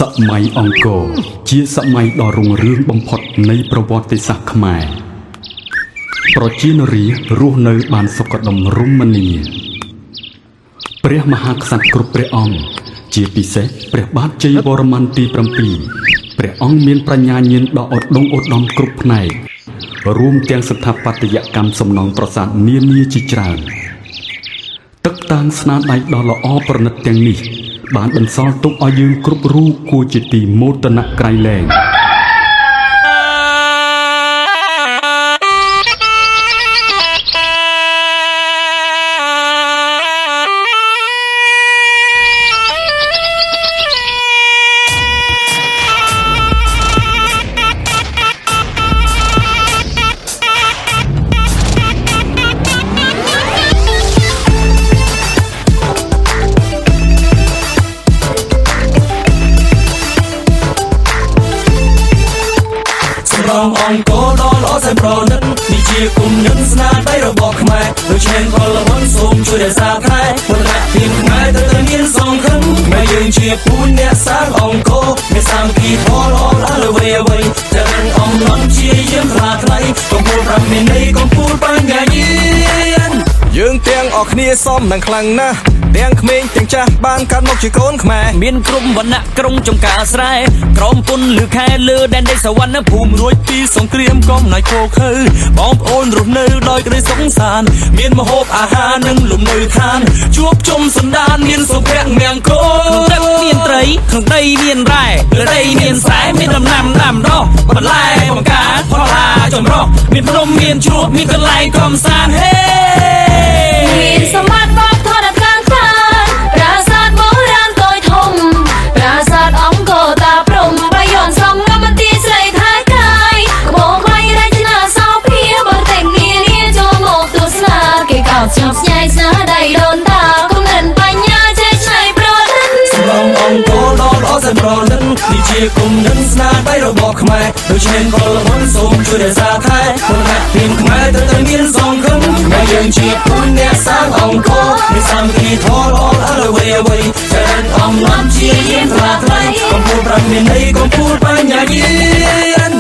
សម័យអង្គរជាសម័យដ៏រុងរឿងបំផុតនៃប្រវត្តិសាស្ត្រខ្មែរប្រជានារីរស់នៅបានសុខដុមរមនាព្រះមហាក្សត្រគ្រប់ព្រះអង្គជាពិសេសព្រះបាទជ័យវរ្ម័នទី7ព្រះអង្គមានប្រាជ្ញាញាណដ៏ឧត្តមឧត្តមគ្រប់ផ្នែករួមទាំងស្ថាបត្យកម្មសំណង់ប្រាសាទនានាជាច្រើនទឹកតាំងស្នាដៃដ៏ល្អប្រណិតទាំងនេះបានបន្សល់ទុកឲ្យយើងគ្រប់រូបគួរជាទីមោទនៈក្រៃលែងអង្គរដ៏ល្អសែនប្រណិតនេះជាគុណនឹងស្នាដៃរបស់ខ្មែរដូចឈានផលវ័នសូមជួយរក្សាថែវឌ្ឍនភាពខ្មែរទៅមានសង្ឃឹមខ្មែរយើងជាពូជអ្នកសាងអង្គរមានសាមគ្គីធម៌ល្អដល់អ្វីអ្វីចរិតអំឡំជាយើងថ្លាថ្លៃកំពូលប្រាំមានន័យកំពូលបញ្ញាញាណយើងទាំងអស់គ្នាសមនឹងខ្លាំងណាស់ទាំងក្មេងទាំងចាស់បានកាត់មកជាកូនខ្មែរមានក្រុមវណ្ណៈក្រុងចំការស្រែក្រមពុនលឺខែលើដែនដីសវណ្ណភូមិរួចពីសង្គ្រាមកំណៃខោខើបងប្អូនរស់នៅដោយក្តីសុខសាន្តមានម្ហូបអាហារនិងលំនៅឋានជួបជុំសន្តានមានសុភមង្គលទឹកមានត្រីក្នុងដីមានរ៉ែលើដីមានស្រែមានដំណាំដាំដុះបន្លែបង្ការផលហាចម្រុះមានភ្នំមានជ្រោះមានកន្លែងកំសាន្តហេមានសម្បត្តិវប្បធម៌ដ៏ខ្លាំងក្លាប្រាសាទបុរាណតូចធំប្រាសាទអង្គរតាព្រំបាយ័នសំងំមន្ទីរស្រីថៃកាយក្បូរខ្លាញ់រចនាសោភាបរទេសនានាចូលមកទស្សនាគេកោតជាប់ស្ញែកស្នាដៃដូនតាគុណិនបញ្ញាចេះឆ្នៃប្រឌិតសំឡងអង្គរដ៏ល្អសែនប្រណិតនេះជាគុណនឹងស្នាដៃរបស់ខ្មែរដូចឈានផលវ័នសូមជួយរក្សាថែវឌ្ឍនភាពខ្មែរទៅមានសង្ឃឹមខ្មែរយើងជាពូជអ្នកសាងអង្គរមានសាមគ្គីធម៌ល្អដល់អ្វីអ្វីចរិតអំឡំជាយើងថ្លាថ្លៃកំពូលប្រាំមានន័យកំពូលបញ្ញាញាណ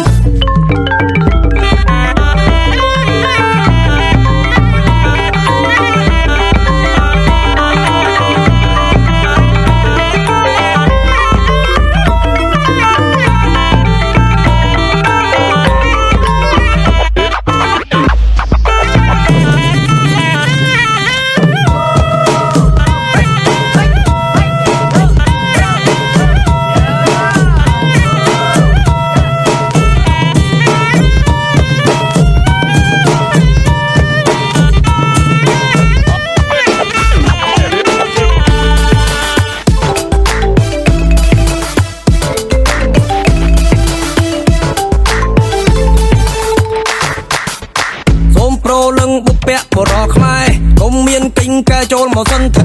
បុព្វបុរសខ្មែរគុំមានកេញកែចូលមកសន្តិ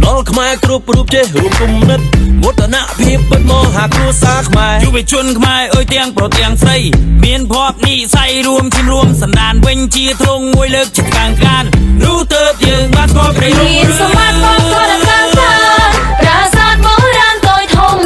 ដល់ខ្មែរគ្រប់រូបចេះរួមគំនិតវឌ្ឍនភាពពិតមកហាគ្រួសារខ្មែរយុវជនខ្មែរអើយទាំងប្រុសទាំងស្រីមានភ័ព្វនិស័យរួមជិមរួមសន្តានវិញជាទ្រង់មួយលើកចិត្តកាងកាននោះទៅយើងបានស្គាល់ក្តីមានសម្បត្តិវប្បធម៌ដ៏ខ្លាំងក្លាប្រាសាទបុរាណតូចធំ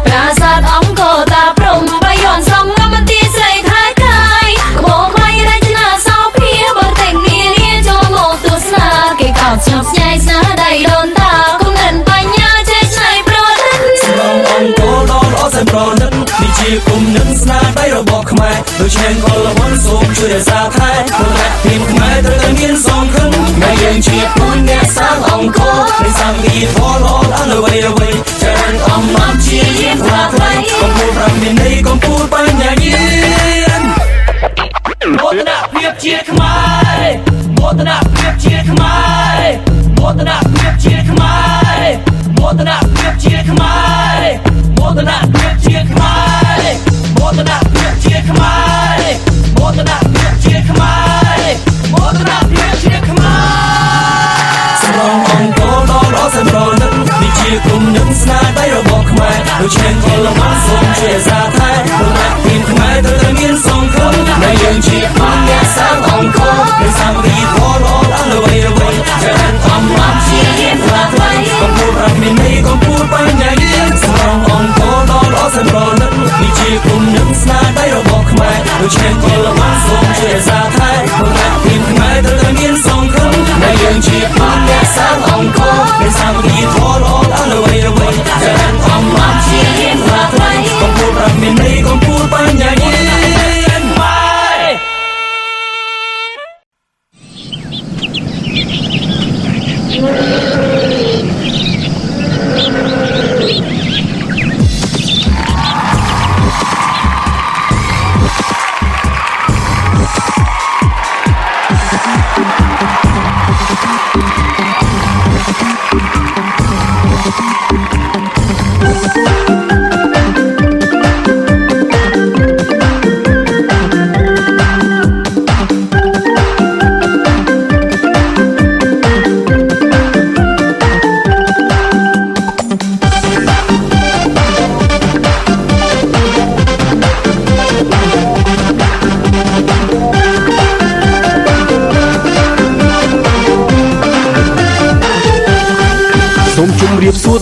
ប្រាសាទអង្គរតាព្រំបាយ័នសំងំមន្ទីរស្រីថៃកាយក្បូរខ្លាញ់រចនាសោភាបរទេសនានាចូលមកទស្សនាគេកោតជាប់ស្ញែកស្នាដៃដូនតាគុណិនបញ្ញាចេះឆ្នៃប្រឌិតសំឡងអង្គរដ៏ល្អសែនប្រណិតនេះជាគុណនឹងស្នាដៃរបស់ខ្មែរដូចឈានផលវ័នសូមជួយរក្សាថែវឌ្ឍនភាពខ្មែរទៅមានសង្ឃឹមខ្មែរយើងជាពូជអ្នកសាងអង្គរមានសាមគ្គីធម៌ល្អដល់អ្វីអ្វីចរិតអំឡំជាយើងថ្លាថ្លៃកំពូលប្រាំមានន័យកំពូលបញ្ញាញាណមោទនភាពជាខ្មែរមោទនភាពជាខ្មែរមោទនភាពជាខ្មែរមោទនភាពជាខ្មែរមោទនភាពជាខ្មែរមោទនភាពជាខ្មែរមោទនភាពជាខ្មែរមោទនភាពជាខ្មែរសំឡងអង្គរដ៏ល្អសែនប្រណិតនេះជាគុណនឹងស្នាដៃរបស់ខ្មែរដូចឈានផលវ័នសូមជួយរក្សាថែវឌ្ឍនភាពខ្មែរទៅមានសង្ឃឹមខ្មែរយើងជាពូជអ្នកសាងអង្គរមានសាមគ្គីធម៌ល្អដល់អ្វីអ្វីចរិតអំឡំជាយើងថ្លាថ្លៃកំពូលប្រាំមានន័យកំពូលបញ្ញាញាណសំឡងអង្គរដ៏ល្អ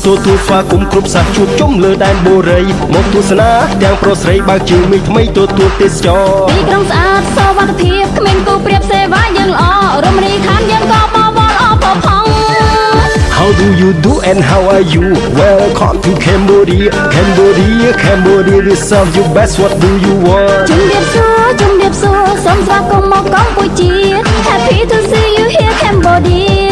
ទទួលស្វាគមន៍គ្រប់សាសជួបជុំលើដែនបូរីមកទស្សនាទាំងប្រុសស្រីបើកជើងមីថ្មីទទួលទេសចរ ទីក្រុងស្អាតសុវត្ថិភាពគ្មានគូប្រៀបសេវាយើងល្អរមណីយដ្ឋានយើងក៏បវរអបផង How do you do and how are you Welcome to Cambodia Cambodia we serve you best what do you want ជំរាបសួរសូមស្វាគមន៍មកកម្ពុជា Happy to see you here Cambodia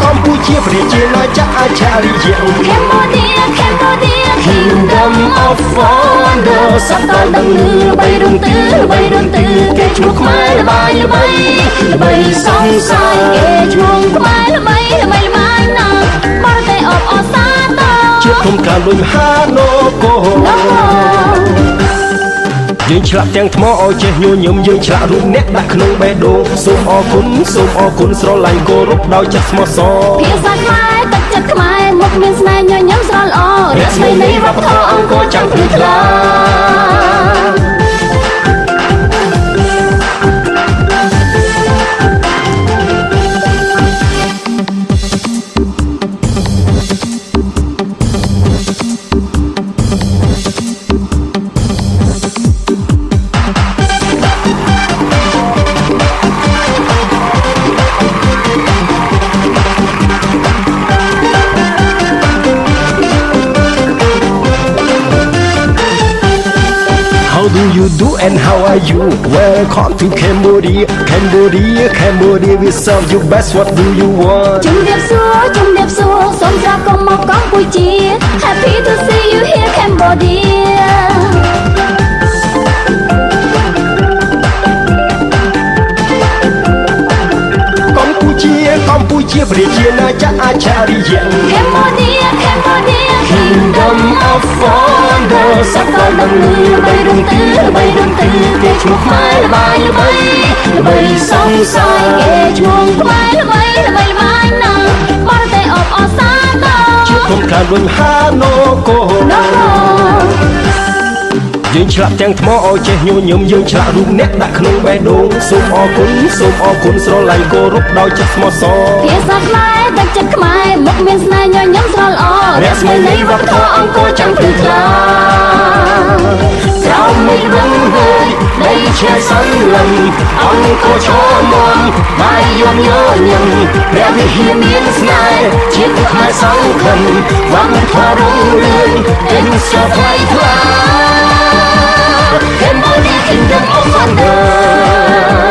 កម្ពុជាប្រជាណាចក្រអច្ឆរិយៈ Cambodia Kingdom of Wonder សកលដឹងលឺល្បីរំទឺគេឈ្មោះខ្មែរល្បីសង្ស័យគេឈ្មោះខ្មែរល្បីណាស់បរទេសអបអសាទរ ជាធំការលុយមហានគរយើងឆ្លាក់ទាំងថ្មឲ្យចេះញញឹមយើងឆ្លាក់រូបអ្នកដាក់ក្នុងបេះដូងសូមអរគុណស្រឡាញ់គោរពដោយចិត្តស្មោះសរ ភាសាខ្មែរទឹកចិត្តខ្មែរមុខមានស្នេហ៍ញញឹមស្រស់ល្អរស្មីនៃវប្បធម៌អង្គរចាំភ្លឺថ្លា How do you do and how are you Welcome to Cambodia we serve you best what do you want ជំរាបសួរសូមស្វាគមន៍មកកម្ពុជា Happy to see you here Cambodia កម្ពុជាប្រជាណាចក្រអច្ឆរិយៈ Cambodia Kingdom of Wonder សកលដឹងលឺល្បីរំទឺគេឈ្មោះខ្មែរល្បីសង្ស័យ គេឈ្មោះខ្មែរល្បីណាស់បរទេសអបអសាទរ ជាធំការលុយមហានគរ យើងឆ្លាក់ទាំងថ្មឲ្យចេះញញឹមយើងឆ្លាក់រូបអ្នកដាក់ក្នុងបេះដូងសូមអរគុណស្រឡាញ់គោរពដោយចិត្តស្មោះសរ ភាសាខ្មែរទឹកចិត្តខ្មែរមុខមានស្នេហ៍ញញឹមស្រស់ល្អរស្មីនៃវប្បធម៌អង្គរចាំភ្លឺថ្លា ក្រោមមេឃរឹងហើយដីឆ្ងាយសន្លឹមអង្គរឈរមំបាយយំញញឹមព្រះវិហារមានស្នេហ៍ជាតិខ្មែរសង្ឃឹមវប្បធម៌រុងរឿងទាំងស្រស់ថ្លៃថ្លា Cambodia Kingdom of Wonder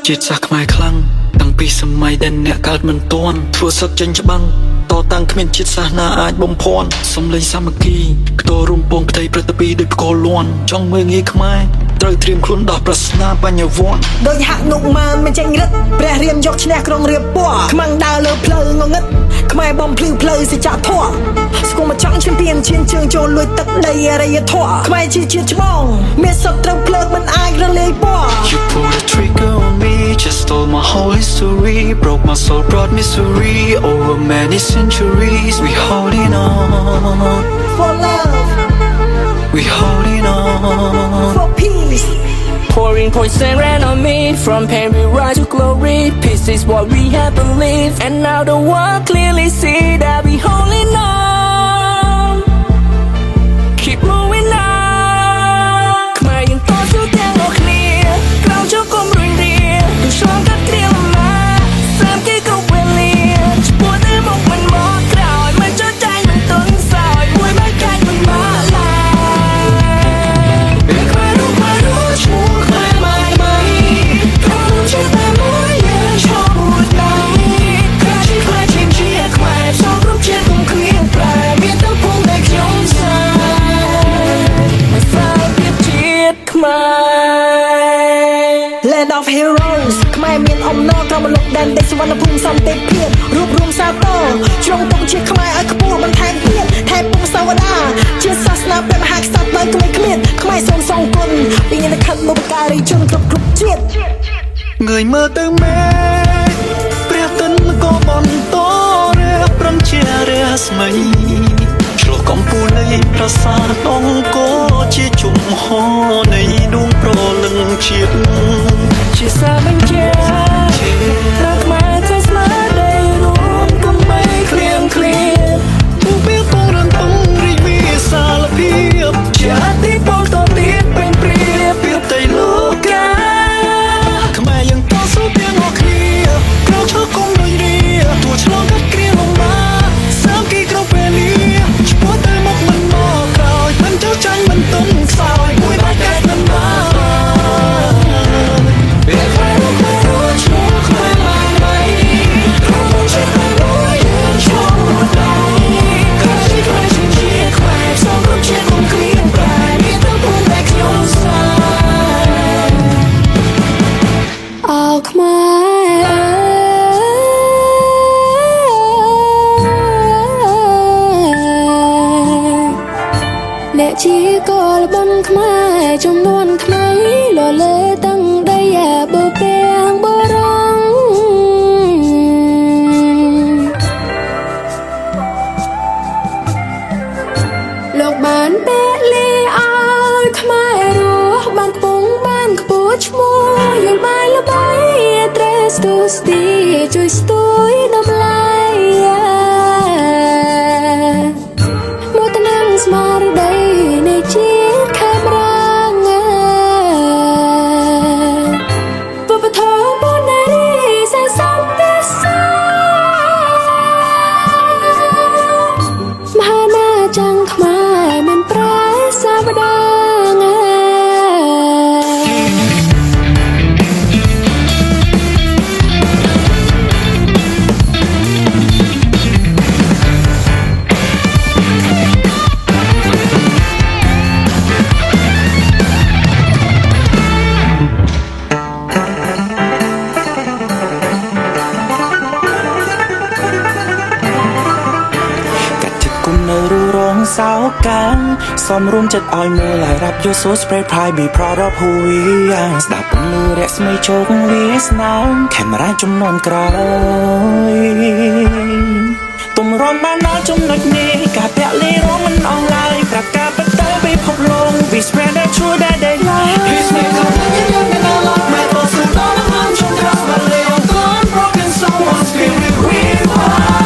ជាតិសាសន៍ខ្មែរខ្លាំងតាំងពីសម័យដែលអ្នកកើតមិនទាន់ធ្វើសឹកចេញច្បាំងតតាំងគ្មានជាតិសាសន៍ណាអាចបំភាន់សំលេងសាមគ្គីខ្ទររំពងផ្ទៃព្រឹត្តពីដោយផ្គរលាន់ចង់មើងងាយខ្មែរត្រូវត្រៀមខ្លួនដោះប្រស្នាបញ្ញវន្ត ដោយហាក់នុកម៉ានមិនចេញរឹតព្រះរាមយកឈ្នះក្រុងរៀបពណ៌ខ្មាំងដើរលើផ្លូវងងឹតខ្មែរបំភ្លឺផ្លូវសេចក្ដីធម៌ស្គមមកចង់ឈានទានឈានជើងចូលលួចទឹកដីអរិយធម៌ខ្មែរជាជាតិច្បងមានសពត្រូវភ្លើងមិនអាចរលាយពណ៌ You pulled a trigger on me just stole my whole history broke my soul brought misery over many centuries we holding on for love we holding on for peace Pouring poison ran on me. From pain we rise to glory. Peace is what we have believed. And now the world clearly see that we holding on. Keep moving on. ខ្មែរយើងតស៊ូទាំងអស់គ្នាក្រោមជង្គង់រុញរាទូឆ្លងកាត់គ្រាលំមាសាមគ្គីគ្រប់វេលាឈ្មោះទៅមុខមិនមកក្រោយមិនចុះចាញ់មិនទន់សោយមួយបែកកាច់មិនមកឡើយ Land of heroes ខ្មែរមានអំណរក្រមលុកដែនដីសវណ្ណភូមិសន្តិភាពរួបរวมសាទរជ្រងទងជាខ្មែរឲ្យខ្ពស់បន្ថែមទៀតថែមពុំសាវតាជាសាសនាព្រះមហាក្សត្រដោយគ្មានខ្មែរសូមសងគុណពីអ្នកខិតបុព្វការីជនគ្រប់ជាតិងើយមើលទៅមេព្រះទិនក៏បន្តរៀបរំជារាស្មីឆ្លោះកំពូលនៃប្រាសាទអង្គរជាជុំហរនៃដួងប្រលឹងជាតិជាសាបញ្ជាព្រះខ្មែរធ្វើស្មារតីរួមកំបីគ្លៀងគ្លៀពួកពេលពងរំពងរីកវិសាលភាពជាអតិពលតទៀតពេញព្រាពីផ្ទៃលោកកាខ្មែរយើងតស៊ូទាំងអស់គ្នាក្រោកឈរគុំដូចរាទួឆ្លងកាត់គ្រាលំបាសាមគ្គីក្នុងពេលនេះឈ្មោះទៅមុខមិនមកក្រោយមិនចោលចាញ់មិនទុំខ្សោយមួយបាច់កែមិនមកពេលខ្មែររួចឈ្មោះខ្មែរឡើងបីក្រុមចិត្តមួយយើងឈ្មោះមួយដៃក៏ជាខ្មែរជាខ្មែរសូមគ្រប់ជាគុំគ្រៀងប្រែមានទៅពុំតែខ្ញុំសាអោខ្មែរអ្នកជាកលបុនខ្មែរចំនួនថ្ងៃលលេតាំងដីអាបើពេងបរងលោកបានពេលីឲ្យខ្មែររស់បានខ្ពងបានខ្ពស់ឈ្មោះយល់បាយល្បីត្រេស្ទូស្ទីជួយស្ទួយដំឡៃមកតនឹងស្មារតីនៃជាតិខេមរងពពធបននារីសែសំពិសាមហាណាចាំងខ្មែរមិនប្រែសាវតាសោកាំសំរួមចិត្តឲ្យមើលហើយរាប់យក so spread pride be proud of who we are ស្ដាប់ពន្លឺរស្មីជោគវាសនាកាមេរ៉ាចំនួនក្រោយទុំរំបានដល់ចំណុចនេះការពលីរងមិនអស់ឡើយប្រាប់ការពិតទៅពិភពលោក we spread the truth that they lie please make up your mind and love my thoughts so don't harm your trust but lay on gone broken someone's spirit revive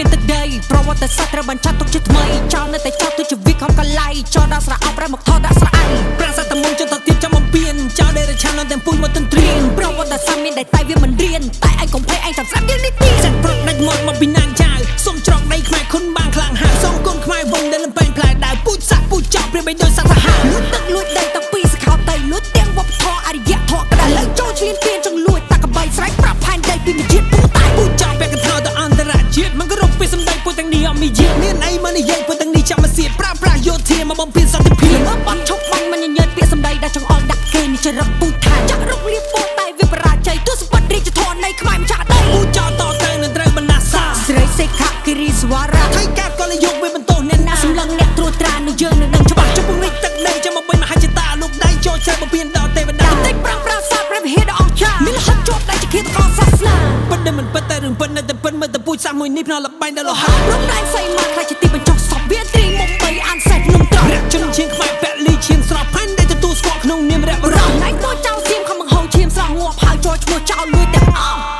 មានទឹកដីប្រវត្តិសាស្ត្រត្រូវបានចាត់ទុកជាថ្មីចោលនៅតែចោលទៅជាវិខំកលៃចោលដាក់ស្រៈអោបប្រែមកថតដាក់ស្រៈអៃប្រាសាទតមុំចុះទៅទៀតចាំបំពេញចោលដេរឆាននៅតែពុយមកទន្ទ្រានប្រវត្តិសាស្ត្រមានតែតែវាមិនរៀនតែឯងកុំភ័យឯងតាមស្រាប់យើងនេះទីសិនប្រត់ដាច់មកពីណាងចៅសុំច្រកដីខ្មែរខុនបានខ្លាំងហើយសងគុណខ្មែរវងដែលលំពេញផ្លែដើពូជសាក់ពូជចោលព្រាបបីដោយសាសាហាលួចទឹកលួចដីតាពីសខោតៃលួចទាំងវប្បធម៌អរិយធម៌ក្តៅលើចូលឈ្លានពានចង់លួចតាកបីស្រែកប្រាប់ផែនដីពីមួយជាតិពូតៃពូចោលបែកកថាទៅអន្តរជាតិมันก็រកពីសម្ដីពូទាំងនេះអត់មានយាមានអីមកនិយាយពូទាំងនេះចាំមកសៀតប្រាប្រាយោធាមកបំពេញសន្តិភាពបាត់ឈប់បាញ់មិនញញើតពាក្យសម្ដីដែលចង្អុលដាក់គេនេះចរិតពូថាចាក់រុកលៀបពូតែវាបរាជ័យទោះសម្បត្តិរាជធននៃខ្មែរម្ចាស់ដីពូចោលតទៅនឹងត្រូវបណ្ណាសាស្រីសេខគិរីសវរៈថៃកាត់ក៏លយកវាបន្ទោសអ្នកណាសម្លឹងអ្នកត្រួតត្រានឹងយើងនឹងដឹងច្បាស់ចំពោះនេះទឹកដីចាំមកបិញមហាចេតាលោកដៃចូលចែកបំពេញដល់ទេវតាតិចប្រាំប្រាសាទព្រះវិហារដ៏អស្ចារ្យមានហិតជាប់ដៃជាគិតកោសាសនាពិតដែលមិនពិតតែរឿងពិតនៅតែពិតមើលតែពូជសាសមួយនេះភ្នំលបែងដល់លោហៈរំដែងសៃមកខ្លាចជាទីបញ្ចុះសពវាត្រីមុំបីអានសេះភ្នំត្រង់រជនជាងខ្មែរពលីឈាមស្រស់ផាញ់ដែលទទួលស្គាល់ក្នុងនាមរៈបរោះណៃតោចៅសៀមខំបង្ហូរឈាមស្រស់ងាប់ហើយចូលឈ្មោះចៅលួចទាំងអស់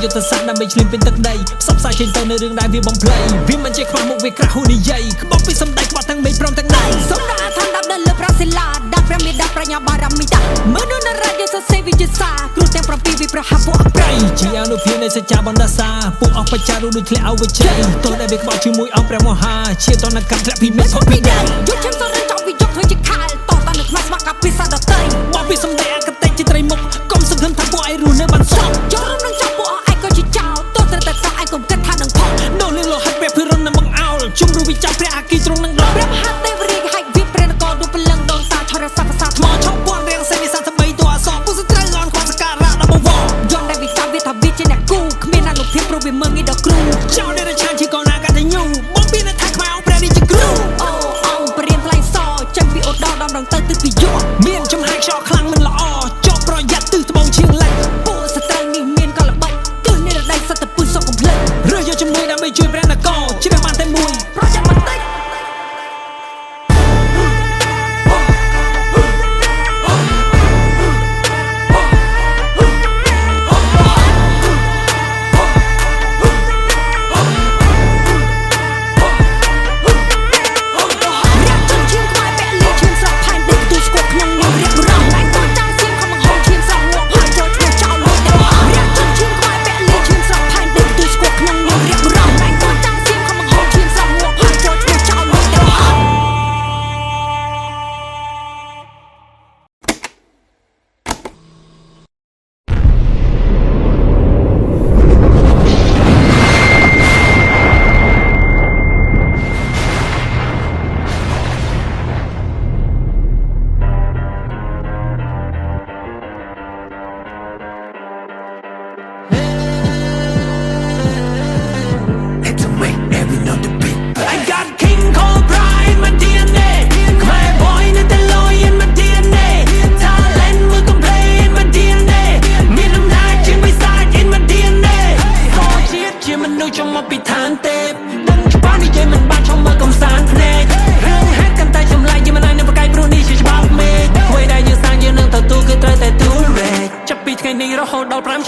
យុទ្ធសាស្ត្រដើម្បីឈ្លានពានទឹកដីផ្សព្វផ្សាយចេញទៅនៅរឿងដែលវាបំភ្លៃវាមិនជាខ្វះមុខវាក្រាស់ហ៊ូនិយាយក្បត់ពីសម្ដីក្បត់ទាំងមេព្រមទាំងដៃសូមដាក់អាថាដាក់នៅលើប្រាសិលាដាក់ព្រះមេដាប្រាជ្ញាបារមីតាមនុស្សនរយសសេវិជាសាគ្រូទាំង7វិប្រហាពួកអប្រៃជាអនុភាពនៃសច្ចាបណ្ដាសាពួកអបច្ចារូដូចធ្លាក់អវជ័យទោះដែលវាក្បត់ជាមួយអង្គព្រះមហាជាតនកម្មធ្លាក់ពីមេផុតពីដៃយុទ្ធឈាមសរចង់វិយកធ្វើជាខាលតតានៅខ្មែរស្ម័គ្រកាពីសាដតៃបោះពីសម្ដីអកតេជាត្រីមុខកុំសង្ឃឹមថាពួកឯងរស់នៅបានសោកចូលរួមនឹងចាប់ពួកឯងក៏ជាចោលតោះត្រូវតែតឯងកុំគិតថានឹងផលនោះលឿនលោហិតព្រះភិរុននឹងបង្អោលជុំរូបវិចារព្រះអាគីទ្រង់នឹងដល់ព្រះមហាទេវរាជហែកវិព្រះនគរដូចពលឹងដងតាឆរសាភាសាថ្មឆោពាន់រៀងសេនីសា33តួអសរពុសត្រូវអនខ្វះសការៈដល់បវរយន់ដែលវិចារវាថាវាជាអ្នកគូគ្មានអនុភាពព្រោះវាមើងងាយដល់គ្រូចោលដែលឆានជាកូនណាកតញ្ញូបំពីនៅថាខ្មែរអង្គព្រះរាជគ្រូអូអង្គព្រានថ្លៃសចេញពីឧត្តរដំរងទៅទឹកពីយកមានចំហាយខ្យល់ខ្លាំងមិនល្អចោលប្រយ័ត្នទិសត្បូងឈៀងលិចពួកសត្រូវនេះមានកលបិចគឺនិរដីសត្វពុះសុកកំភ្លេចរើសយកជំនួយដើម្បីជួយព្រះនគរជ្រើសបានតែមួយប្រយ័ត្នមិនតិច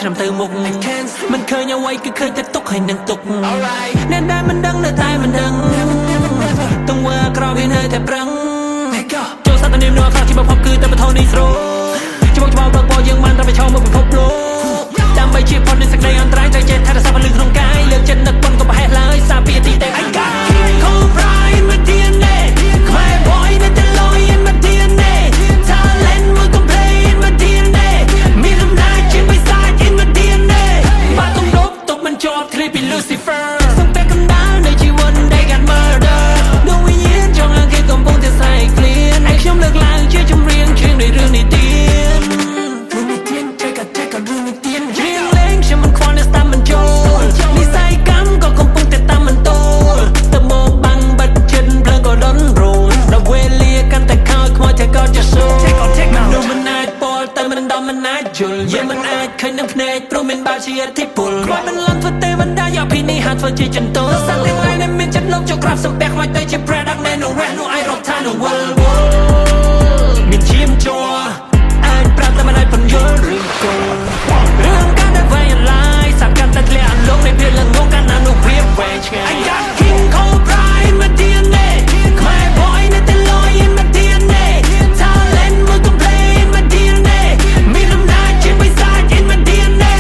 ឆ្នាំទៅមុខមិនឃើញអ្វីគឺឃើញតែទុកហើយនឹងទុកអ្នកដែលមិនដឹងនៅតែមិនដឹងទង្វើក្រវានៅតែប្រឹងចូលសត្វនាមនោះខ្លះជាបំផុតគឺតែបថោនេះស្រោច្បាប់ច្បាប់បើបោយើងបានតែប្រឈមមុខពិភពលោកដើម្បីជាផុតនៃសេចក្តីអន្តរាយត្រូវចេះថែរក្សាពលឹងក្នុងកាយលើកចិត្តនឹកប៉ុនក៏ប្រហែលឡើយសារពីទីតែ I got king cold pride in my DNA ខ្មែរ boy នៅតែ low in my DNA ជុលយើងមិនអាចឃើញនឹងភ្នែកព្រោះមានបាល់ជាអធិពលខ្មោចមិនលន់ធ្វើទេវតាយកពីនេះហាត់ធ្វើជាចន្ទោសសាក់ទាំងឡាយនេះមានចិត្តលោកចូលក្រាបសំពះខ្មោចទៅជា product នៃនោះរះនោះអាចរកឋាននៅវល់មានឈាមជ័រអាចប្រាប់តែមិនអាចពន្យល់រឿងគោលរឿងការដែលវាយឡាយសាប់កាន់តែធ្លាក់អន្លង់នៃភាពល្ងងកាន់តែនោះវាវែងឆ្ងាយ I got King Cobra in my DNA My boy នៅតែលយ in my DNA Talent មួយកំ play in my DNA មានអំណាចជាបិសាច in my DNA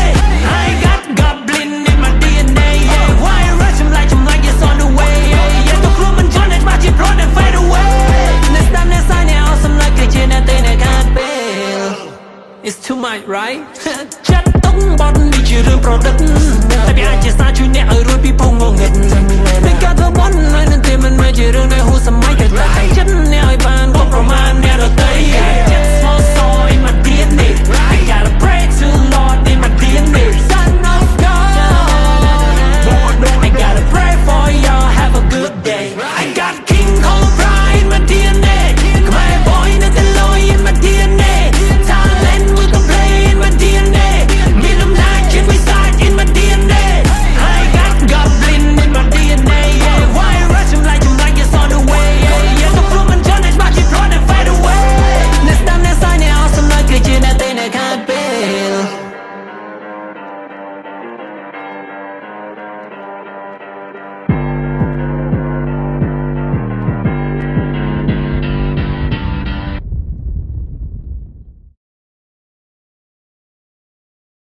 I got goblin in my DNA yeah Why rush I'm like it's on the way yeah ទៅខ្លួនមិនជន់តែច្បាស់ជា plot and fade away Next time next time នេះ awesome like គេជាអ្នកតែអ្នកខាត់ពេល It's too much right ចាត់ទុកបត់នេះជារឿងប្រឌិតតែវាអាចជាសារជួយអ្នកឲ្យរួចពីភពងងឹតមានការធ្វើបន់នៅនឹងតែមិនមែនជារឿងដែលហួសសម័យតែចិត្តអ្នកឲ្យបានគ្រប់ប្រមាណអ្នក